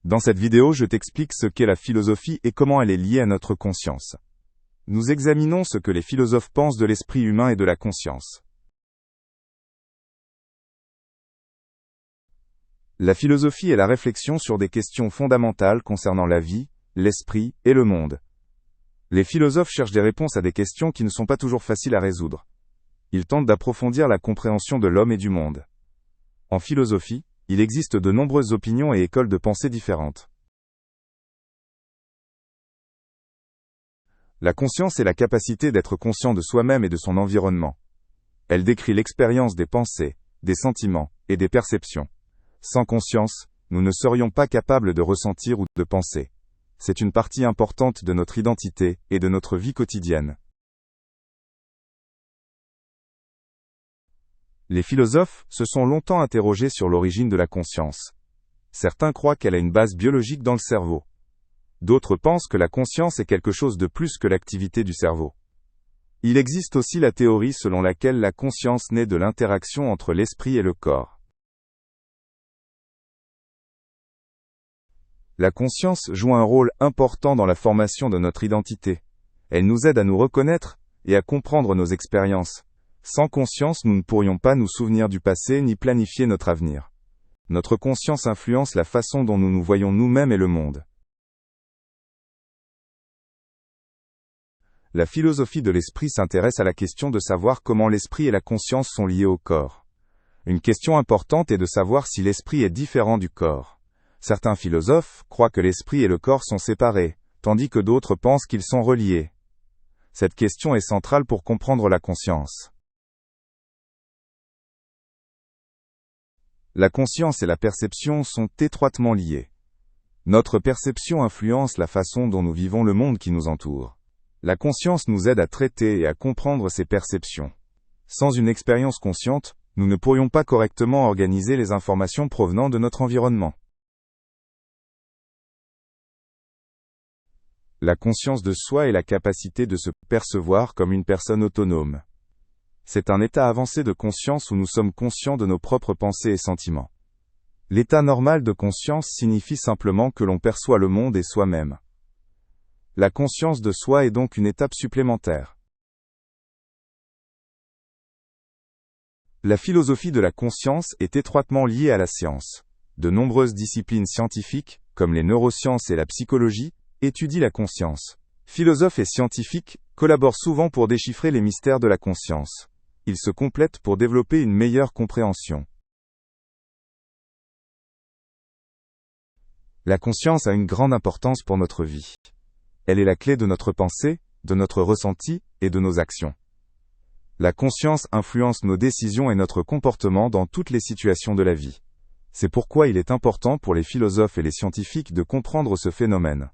Dans cette vidéo, je t'explique ce qu'est la philosophie et comment elle est liée à notre conscience. Nous examinons ce que les philosophes pensent de l'esprit humain et de la conscience. La philosophie est la réflexion sur des questions fondamentales concernant la vie, l'esprit et le monde. Les philosophes cherchent des réponses à des questions qui ne sont pas toujours faciles à résoudre. Ils tentent d'approfondir la compréhension de l'homme et du monde. En philosophie, il existe de nombreuses opinions et écoles de pensée différentes. La conscience est la capacité d'être conscient de soi-même et de son environnement. Elle décrit l'expérience des pensées, des sentiments et des perceptions. Sans conscience, nous ne serions pas capables de ressentir ou de penser. C'est une partie importante de notre identité et de notre vie quotidienne. Les philosophes se sont longtemps interrogés sur l'origine de la conscience. Certains croient qu'elle a une base biologique dans le cerveau. D'autres pensent que la conscience est quelque chose de plus que l'activité du cerveau. Il existe aussi la théorie selon laquelle la conscience naît de l'interaction entre l'esprit et le corps. La conscience joue un rôle important dans la formation de notre identité. Elle nous aide à nous reconnaître et à comprendre nos expériences. Sans conscience, nous ne pourrions pas nous souvenir du passé ni planifier notre avenir. Notre conscience influence la façon dont nous nous voyons nous-mêmes et le monde. La philosophie de l'esprit s'intéresse à la question de savoir comment l'esprit et la conscience sont liés au corps. Une question importante est de savoir si l'esprit est différent du corps. Certains philosophes croient que l'esprit et le corps sont séparés, tandis que d'autres pensent qu'ils sont reliés. Cette question est centrale pour comprendre la conscience. La conscience et la perception sont étroitement liées. Notre perception influence la façon dont nous vivons le monde qui nous entoure. La conscience nous aide à traiter et à comprendre ces perceptions. Sans une expérience consciente, nous ne pourrions pas correctement organiser les informations provenant de notre environnement. La conscience de soi est la capacité de se percevoir comme une personne autonome. C'est un état avancé de conscience où nous sommes conscients de nos propres pensées et sentiments. L'état normal de conscience signifie simplement que l'on perçoit le monde et soi-même. La conscience de soi est donc une étape supplémentaire. La philosophie de la conscience est étroitement liée à la science. De nombreuses disciplines scientifiques, comme les neurosciences et la psychologie, étudient la conscience. Philosophes et scientifiques collaborent souvent pour déchiffrer les mystères de la conscience. Ils se complètent pour développer une meilleure compréhension. La conscience a une grande importance pour notre vie. Elle est la clé de notre pensée, de notre ressenti et de nos actions. La conscience influence nos décisions et notre comportement dans toutes les situations de la vie. C'est pourquoi il est important pour les philosophes et les scientifiques de comprendre ce phénomène.